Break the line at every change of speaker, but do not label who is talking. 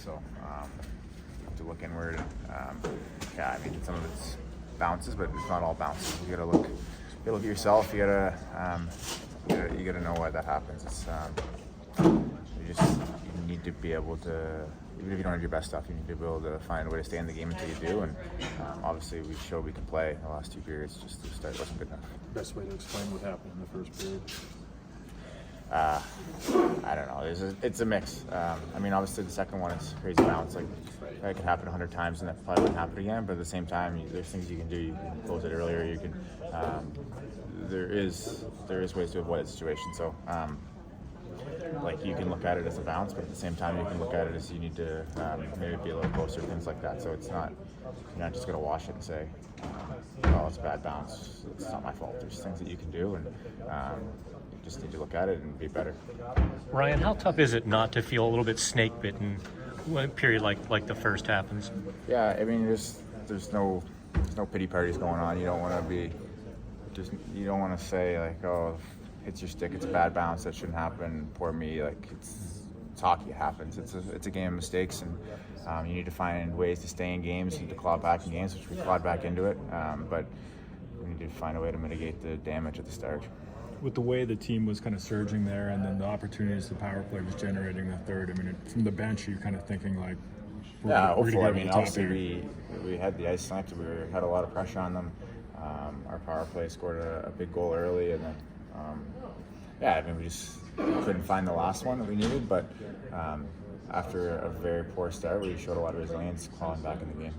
So to look inward. Yeah, I mean, some of it's bounces, but it's not all bounces. You gotta look at yourself. You gotta know why that happens. It's you need to be able to, even if you don't have your best stuff, you need to be able to find a way to stay in the game until you do. And obviously, we showed we can play in the last 2 periods. Just the start wasn't good enough.
Best way to explain what happened in the first period?
I don't know. It's a mix. I mean, obviously the second one is crazy bounce. Like that could happen 100 times, and that probably wouldn't happen again. But at the same time, there's things you can do. You can close it earlier. You can. There is ways to avoid that situation. So, like you can look at it as a bounce, but at the same time, you can look at it as you need to maybe be a little closer, things like that. So it's not, you're not just gonna wash it and say, "Oh, it's a bad bounce. It's not my fault." There's things that you can do, and you just need to look at it and be better.
Ryan, how tough is it not to feel a little bit snake bitten when a period like the first happens?
Yeah, I mean, there's no pity parties going on. You don't want to say like, "Oh, hits your stick, it's a bad bounce, that shouldn't happen, poor me." Like it's hockey, it happens. It's a game of mistakes, and you need to find ways to stay in games. You need to claw back in games, which we clawed back into it, but we need to find a way to mitigate the damage at the start.
With the way the team was kind of surging there, and then the opportunities the power play was generating in the third, I mean, from the bench, you're kind of thinking like,
hopefully. I mean, obviously we had the ice sniped. We had a lot of pressure on them. Our power play scored a big goal early, and then I mean, we just couldn't find the last one that we needed. But after a very poor start, we showed a lot of resilience clawing back in the game.